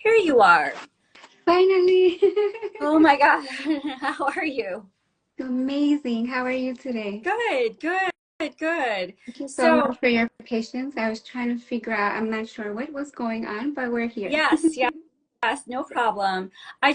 Here you are. Finally. Oh my God. How are you? Amazing. How are you today? Good, good, good. Thank you so So, much for your patience. I was trying to figure out, I'm not sure what was going on, but we're here. yes, yes, no problem. I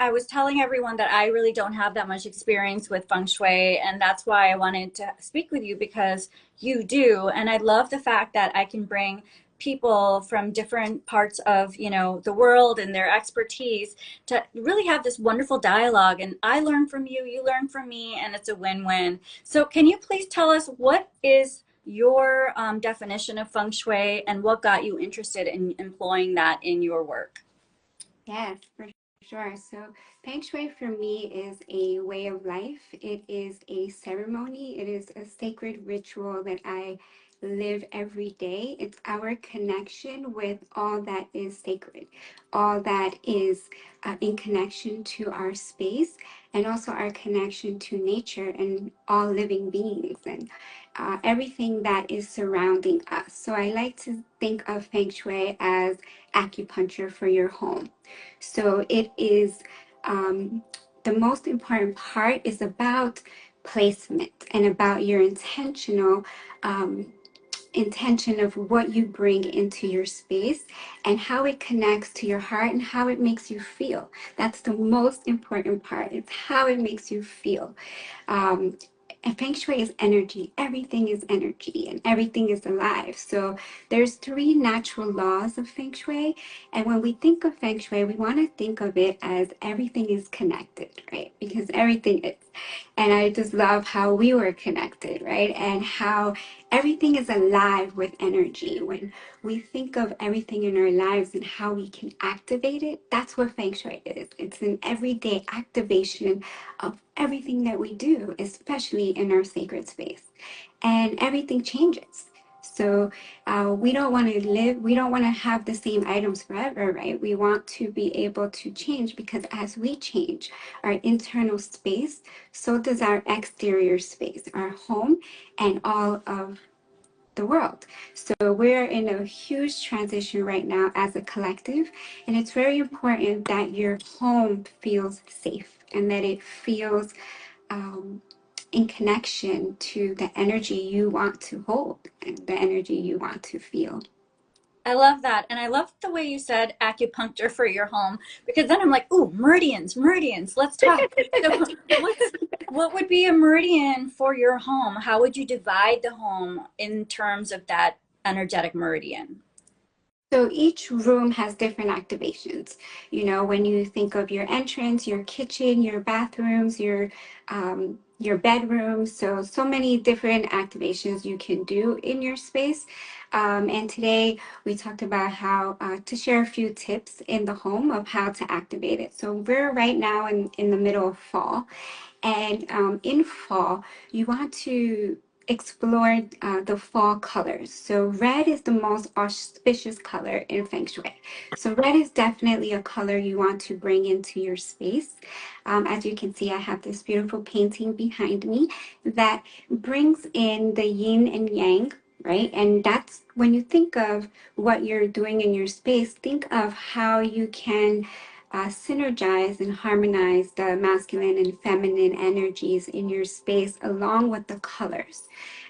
was telling everyone that I really don't have that much experience with feng shui, and that's why I wanted to speak with you because you do. And I love the fact that I can bring people from different parts of, the world and their expertise to really have this wonderful dialogue. And I learn from you, you learn from me, and it's a win-win. So can you please tell us what is your definition of feng shui and what got you interested in employing that in your work? Yes, for sure. So, Feng Shui for me is a way of life. It is a ceremony. It is a sacred ritual that I live every day. It's our connection with all that is sacred, all that is in connection to our space, and also our connection to nature and all living beings and everything that is surrounding us. So, I like to think of Feng Shui as acupuncture for your home. So it is the most important part is about placement and about your um, intention of what you bring into your space and how it connects to your heart and how it makes you feel. That's the most important part. It's how it makes you feel. Um, and Feng Shui is energy. Everything is energy and everything is alive. So there's three natural laws of Feng Shui. And when we think of Feng Shui, we want to think of it as everything is connected, right? Because everything is. And I just love how we were connected, right? And how everything is alive with energy. When we think of everything in our lives and how we can activate it, that's what Feng Shui is. It's an everyday activation of everything that we do, especially in our sacred space. And everything changes. So we don't want to have the same items forever, right? We want to be able to change because as we change our internal space, so does our exterior space, our home, and all of the world. So we're in a huge transition right now as a collective, and it's very important that your home feels safe and that it feels um, in connection to the energy you want to hold and the energy you want to feel. I love that. And I love the way you said acupuncture for your home because then I'm like, ooh, meridians, meridians, let's talk. So what would be a meridian for your home? How would you divide the home in terms of that energetic meridian? So each room has different activations. You know, when you think of your entrance, your kitchen, your bathrooms, your bedrooms, so many different activations you can do in your space. And today we talked about how to share a few tips in the home of how to activate it. So we're right now in the middle of fall, and in fall, you want to explore the fall colors. So red is the most auspicious color in Feng Shui. So red is definitely a color you want to bring into your space. As you can see, I have this beautiful painting behind me that brings in the yin and yang. Right. And that's when you think of what you're doing in your space, think of how you can synergize and harmonize the masculine and feminine energies in your space along with the colors.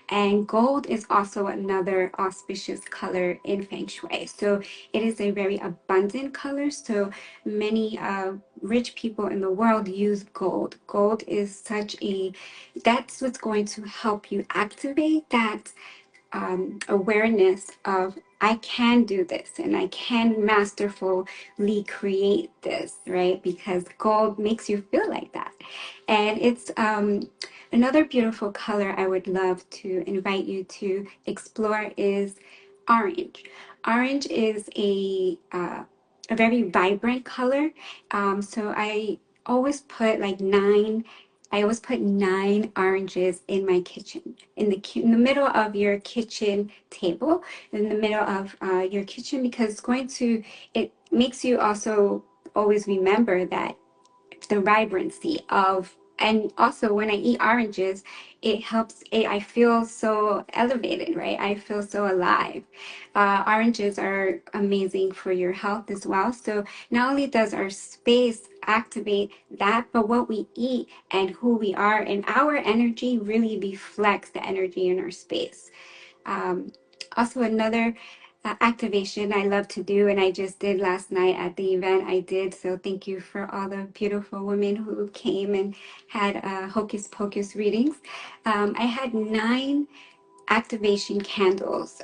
And gold is also another auspicious color in Feng Shui. So it is a very abundant color. So many rich people in the world use gold. Gold is that's what's going to help you activate that awareness of I can do this and I can masterfully create this, right? Because gold makes you feel like that. And it's another beautiful color I would love to invite you to explore is orange. Orange is a very vibrant color. So always put like nine I always put nine oranges in my kitchen, in the middle of your kitchen table, in the middle of your kitchen, because it makes you also always remember that the vibrancy of And also when I eat oranges, it helps. I feel so elevated, right? I feel so alive. Oranges are amazing for your health as well. So not only does our space activate that, but what we eat and who we are and our energy really reflects the energy in our space. Um, Also, another activation I love to do, and I just did last night at the event I did. So, thank you for all the beautiful women who came and had Hocus Pocus readings. I had 9 activation candles,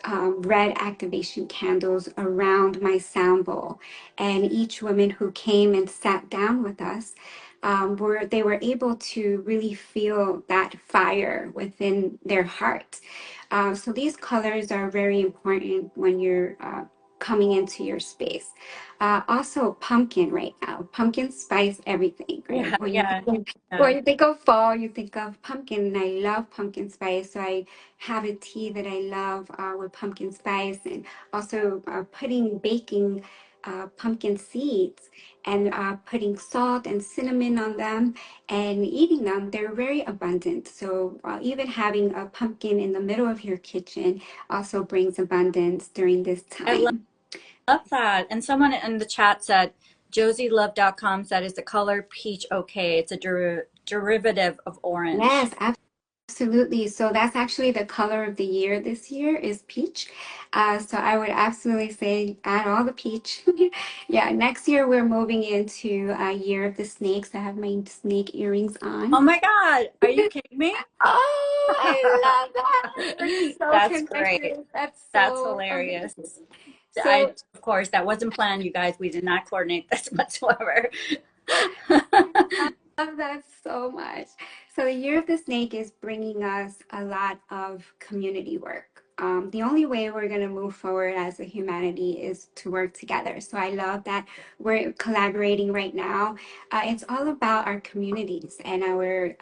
red activation candles around my sound bowl. And each woman who came and sat down with us, they were able to really feel that fire within their heart. So these colors are very important when you're coming into your space. Also, pumpkin right now. Pumpkin spice everything, right? Yeah, yeah, When yeah. you think of fall, you think of pumpkin, and I love pumpkin spice. So I have a tea that I love with pumpkin spice, and also baking pumpkin seeds and putting salt and cinnamon on them and eating them. They're very abundant. So even having a pumpkin in the middle of your kitchen also brings abundance during this I time. love that. And someone in the chat said, josielove.com said, is the color peach okay? It's a derivative of Yes, orange. absolutely. So that's actually the color of the year this year is peach. So I would absolutely say add all the peach. Yeah, next year we're moving into a year of the snakes. I have my snake earrings Oh on. my God, are you kidding me? Oh, I love that. We're so That's great. connected. That's That's so amazing. hilarious. So Of course, that wasn't planned, you guys. We did not coordinate this whatsoever. love that so much. So the Year of the Snake is bringing us a lot of community work. The only way we're going to move forward as a humanity is to work together. So I love that we're collaborating right now. It's all about our communities and our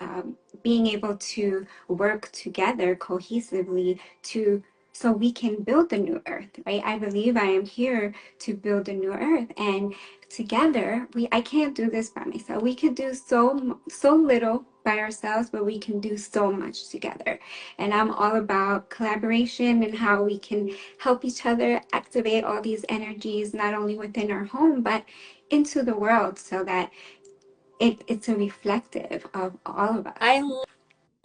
being able to work together cohesively to so we can build the new earth, right? I believe I am here to build a new earth, and together I can't do this by myself. We could do so little by ourselves, but we can do so much together. And I'm all about collaboration and how we can help each other activate all these energies not only within our home but into the world, so that it's a reflective of all of us. I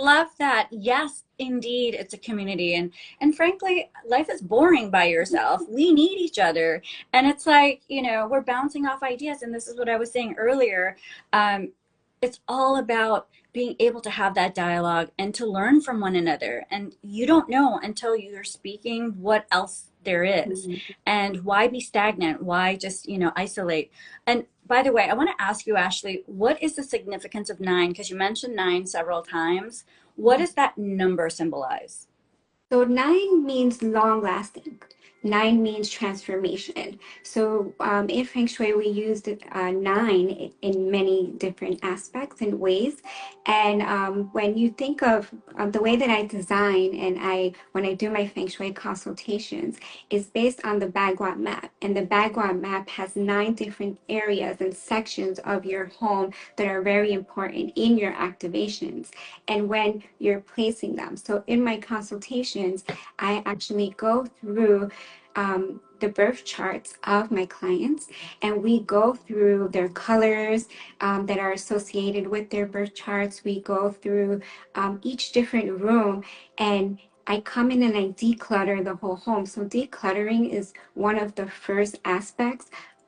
love that. Yes, indeed, it's a community, and frankly, life is boring by yourself. We need each other, and it's like, we're bouncing off ideas, and this is what I was saying earlier. Um, it's all about being able to have that dialogue and to learn from one another. And you don't know until you're speaking what else there is. Mhm. And why be stagnant? Why just, isolate? And by the way, I want to ask you, Ashley, what is the significance of nine? Because you mentioned nine several times. What does that number symbolize? So 9 means long lasting. 9 means transformation. So in Feng Shui, we used 9 in many different aspects and ways. And when you think of the way that I design and when I do my Feng Shui consultations, is based on the Bagua map. And the Bagua map has 9 different areas and sections of your home that are very important in your activations and when you're placing them. So in my consultations, I actually go through the birth charts of my clients, and we go through their colors that are associated with their birth charts. We go through each different room, and I come in and I declutter the whole home. So decluttering is one of the first aspects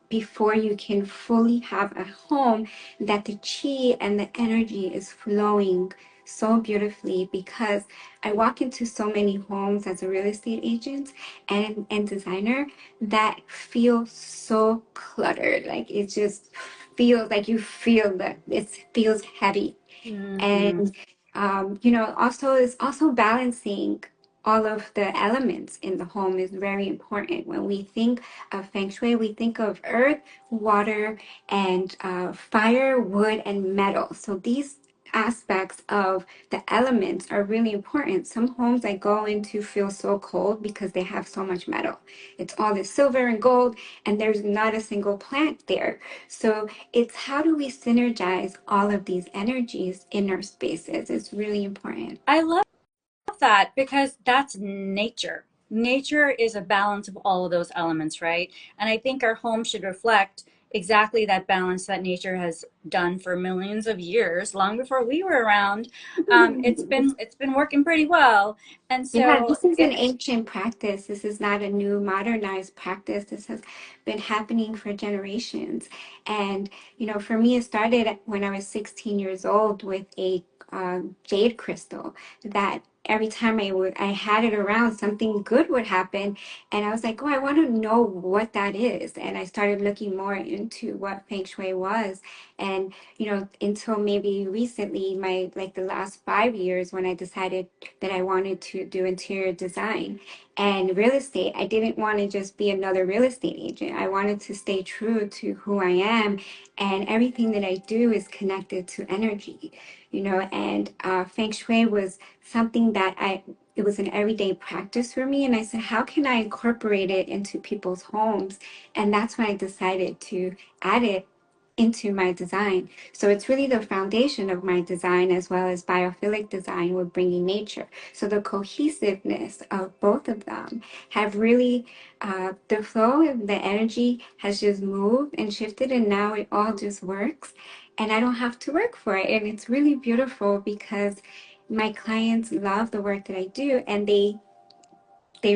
before you can fully have a home that the chi and the energy is flowing so beautifully, because I walk into so many homes as a real estate agent and designer that feel so cluttered. Like it just feels like you feel that it feels heavy. Mhm. And also it's also balancing all of the elements in the home is very important. When we think of feng shui, we think of earth, water, and fire, wood, and metal. So these aspects of the elements are really important. Some homes I go into feel so cold because they have so much metal. It's all this silver and gold, and there's not a single plant there. So it's how do we synergize all of these energies in our spaces? It's really important. I love that because that's nature. Nature is a balance of all of those elements, right? And I think our home should reflect exactly that balance that nature has done for millions of years, long before we were around. It's been working pretty well, and Yeah, so this is an it, ancient practice. This is not a new modernized practice. This has been happening for generations. And, for me, it started when I was 16 years old with a jade crystal that every time I had it around, something good would happen. And I was like, oh, I want to know what that is. And I started looking more into what Feng Shui was. And, until maybe recently, like the last 5 years when I decided that I wanted to do interior design and real estate. I didn't want to just be another real estate agent. I wanted to stay true to who I am, and everything that I do is connected to energy, and Feng Shui was something that it was an everyday practice for me. And I said, how can I incorporate it into people's homes? And that's when I decided to add it into my design. So it's really the foundation of my design as well as biophilic design with bringing nature. So the cohesiveness of both of them have really, the flow of the energy has just moved and shifted, and now it all just works. And I don't have to work for it. And it's really beautiful because my clients love the work that I do, and they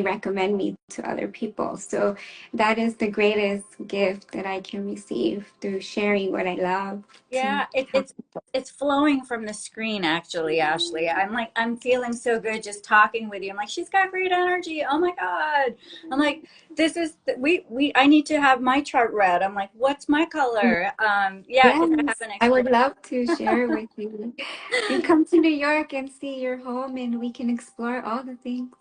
recommend me to other people. So that is the greatest gift that I can receive through sharing what I love to yeah, it, help it's people. it's flowing from the screen actually, Ashley. I'm feeling so good just talking with you. I'm like, she's got great energy. Oh my God. I'm like, this is we I need to have my chart read. I'm like, what's my color? Yeah, because I Yes, haven't I would explored. love to share with you. You come to New York and see your home, and we can explore all the things.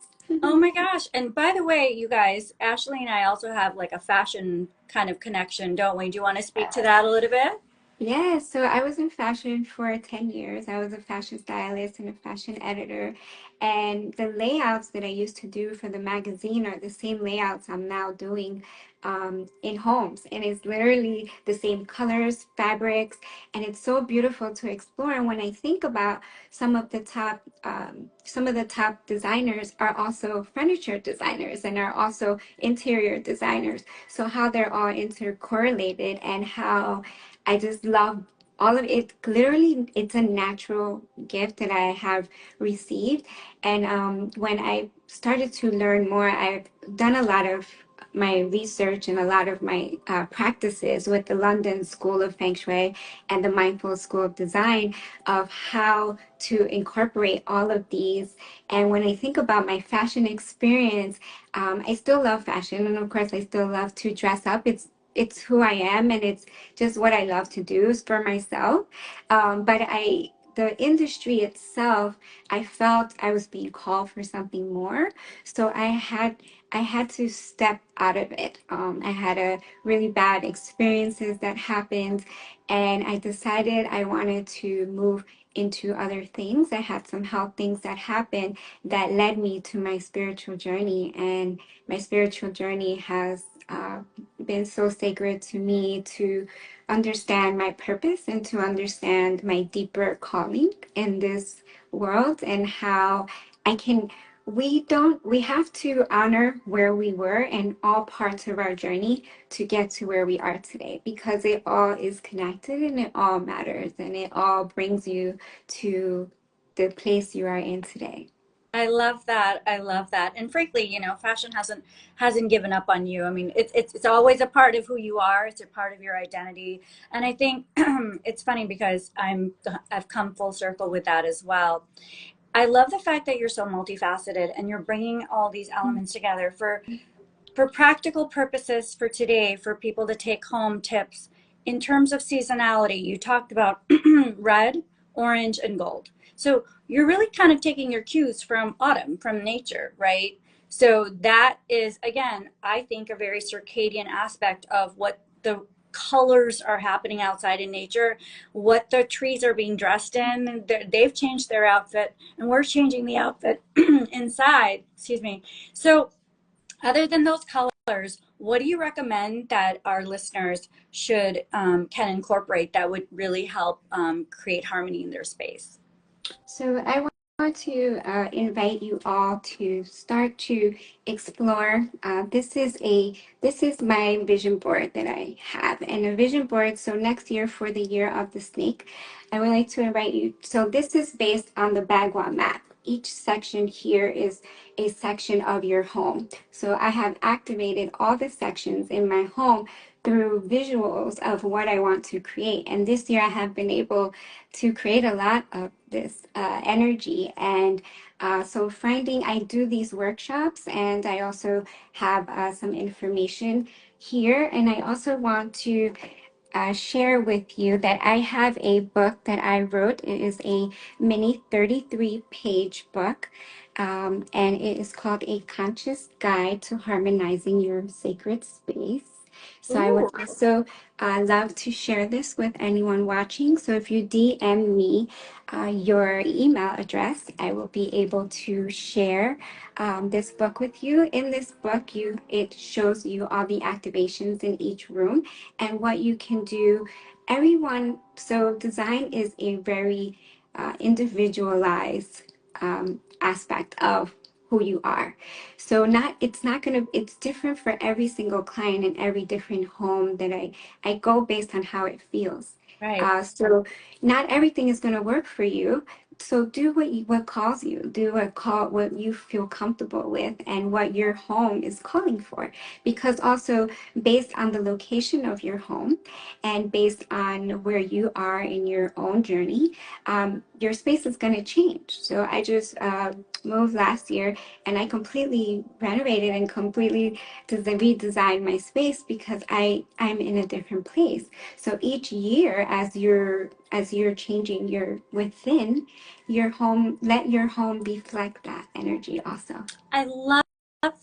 Oh my gosh. And by the way, you guys, Ashley and I also have like a fashion kind of connection, don't we? Do you want to speak to that a little bit? Yeah, so I was in fashion for 10 years. I was a fashion stylist and a fashion editor. And the layouts that I used to do for the magazine are the same layouts I'm now doing in homes. And it's literally the same colors, fabrics, and it's so beautiful to explore. And when I think about some of the top designers are also furniture designers and are also interior designers. So how they're all intercorrelated and how I just love all of it. Literally, it's a natural gift that I have received. And when I started to learn more, I've done a lot of my research and a lot of my practices with the London School of Feng Shui and the Mindful School of Design of how to incorporate all of these. And when I think about my fashion experience, I still love fashion, and of course, I still love to dress up. It's who I am, and it's just what I love to do is for myself. But the industry itself, I felt I was being called for something more. So I had to step out of it. I had a really bad experiences that happened, and I decided I wanted to move into other things. I had some health things that happened that led me to my spiritual journey, and my spiritual journey has been so sacred to me to understand my purpose and to understand my deeper calling in this world, and how I can we have to honor where we were and all parts of our journey to get to where we are today, because it all is connected and it all matters and it all brings you to the place you are in today. I love that. I love that. And frankly, fashion hasn't given up on you. I mean, it's always a part of who you are. It's a part of your identity. And I think it's funny because I've come full circle with that as well. I love the fact that you're so multifaceted and you're bringing all these elements together for practical purposes for today, for people to take home tips. In terms of seasonality, you talked about red, orange, and gold. So you're really kind of taking your cues from autumn, from nature, right? So that is, again, I think a very circadian aspect of what colors are happening outside in nature, what the trees are being dressed in. They've changed their outfit, and we're changing the outfit inside. Excuse me. So, other than those colors, what do you recommend that our listeners should can incorporate that would really help create harmony in their space? So I want to invite you all to start to explore. This is my vision board that I have, and a vision board. So next year for the year of the snake, I would like to invite you. So this is based on the Bagua map. Each section here is a section of your home. So I have activated all the sections in my home through visuals of what I want to create. And this year I have been able to create a lot of this energy. And so I do these workshops, and I also have some information here. And I also want to share with you that I have a book that I wrote. It is a mini 33-page book, and it is called A Conscious Guide to Harmonizing Your Sacred Space. So I would Ooh, also love to share this with anyone watching. So if you DM me your email address, I will be able to share this book with you. In this book, it shows you all the activations in each room and what you can do. So design is a very individualized aspect of who you are. So it's different for every single client and every different home that I go based on how it feels. right. So not everything is going to work for you. So do what calls you. Do what you feel comfortable with and what your home is calling for. Because also based on the location of your home and based on where you are in your own journey, your space is going to change. So I just moved last year, and I completely renovated and completely redesigned my space because I'm in a different place. So each year, as you're changing your within your home, let your home reflect that energy also. I love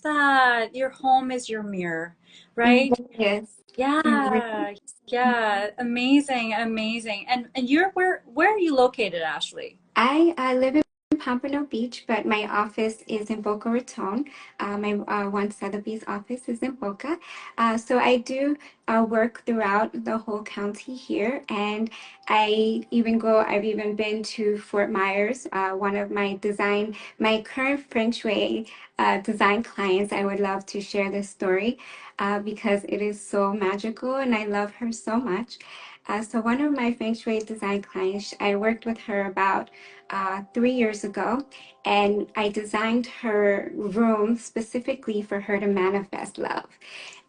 that. Your home is your mirror, right? Mhm. Yes. Mhm. Yeah, yeah. Amazing, amazing. And you're where are you located, Ashley? I live in Pompano Beach, but my office is in Boca Raton. My one Sotheby's office is in Boca. So I do work throughout the whole county here, and I've even been to Fort Myers. One of my current Feng Shui design clients. I would love to share this story because it is so magical, and I love her so much. So one of my Feng Shui design clients, I worked with her about 3 years ago, and I designed her room specifically for her to manifest love.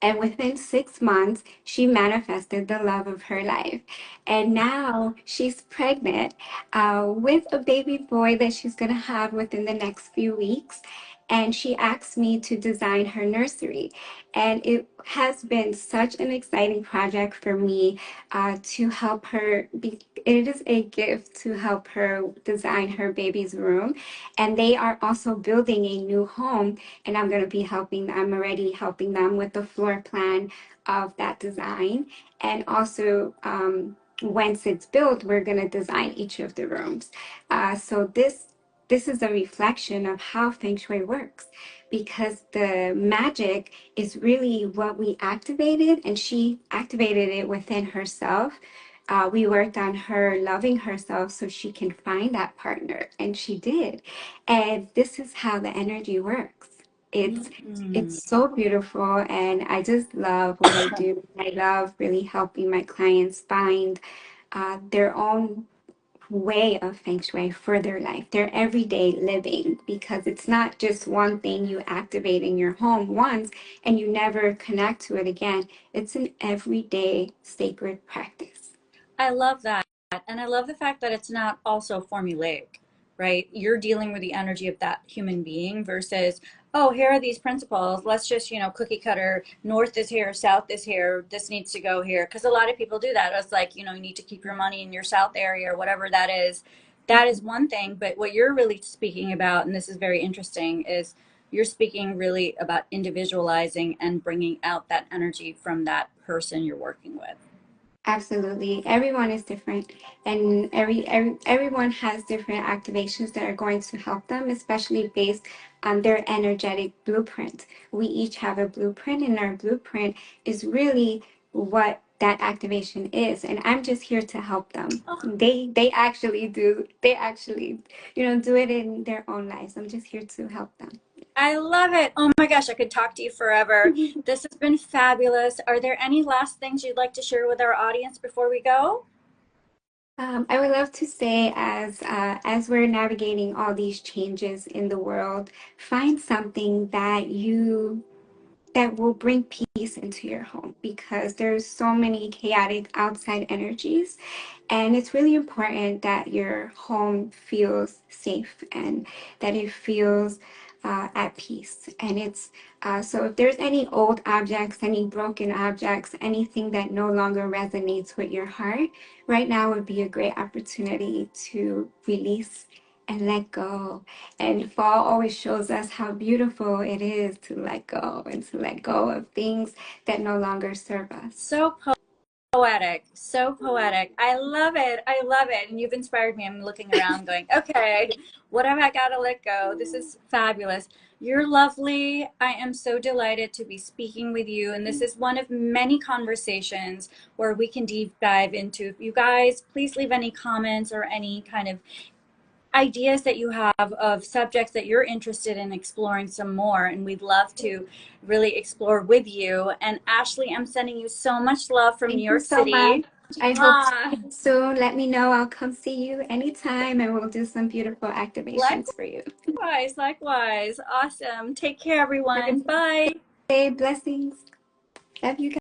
And within 6 months, she manifested the love of her life. And now she's pregnant with a baby boy that she's going to have within the next few weeks. And she asked me to design her nursery. And it has been such an exciting project for me to help her. It is a gift to help her design her baby's room. And they are also building a new home, and I'm already helping them with the floor plan of that design. And also, once it's built, we're going to design each of the rooms. So this is a reflection of how Feng Shui works, because the magic is really what we activated, and she activated it within herself. We worked on her loving herself so she can find that partner, and she did. And this is how the energy works. It's Mm. it's so beautiful, and I just love what I do. I love really helping my clients find their own way of feng shui for their life, their everyday living, because it's not just one thing you activate in your home once and you never connect to it again. It's an everyday sacred practice. I love that. And I love the fact that it's not also formulaic, right? You're dealing with the energy of that human being versus, oh, here are these principles. Let's just, cookie cutter. North is here, south is here. This needs to go here. Because a lot of people do that. It's like, you need to keep your money in your south area or whatever that is. That is one thing. But what you're really speaking about, and this is very interesting, is you're speaking really about individualizing and bringing out that energy from that person you're working with. Absolutely. Everyone is different, and everyone has different activations that are going to help them, especially based on their energetic blueprint. We each have a blueprint, and our blueprint is really what that activation is. And I'm just here to help them. Oh, They actually do. They actually, do it in their own lives. I'm just here to help them. I love it. Oh my gosh, I could talk to you forever. This has been fabulous. Are there any last things you'd like to share with our audience before we go? I would love to say, as we're navigating all these changes in the world, find something that will bring peace into your home, because there's so many chaotic outside energies, and it's really important that your home feels safe and that it feels at peace. And it's so if there's any old objects, any broken objects, anything that no longer resonates with your heart, right now would be a great opportunity to release and let go. And fall always shows us how beautiful it is to let go and to let go of things that no longer serve us. So poetic, so poetic. I love it. I love it. And you've inspired me. I'm looking around going, okay, what have I got to let go? This is fabulous. You're lovely. I am so delighted to be speaking with you. And this is one of many conversations where we can deep dive into. If you guys, please leave any comments or any kind of ideas that you have of subjects that you're interested in exploring some more, and we'd love to really explore with you. And Ashley, I'm sending you so much love from New Thank you York so much. City. I hope to see Mwah. you soon. Let me know. I'll come see you anytime and we'll do some beautiful activations for you. Likewise, likewise. Awesome. Take care, Have a everyone. good Bye. day. Blessings. Love you guys.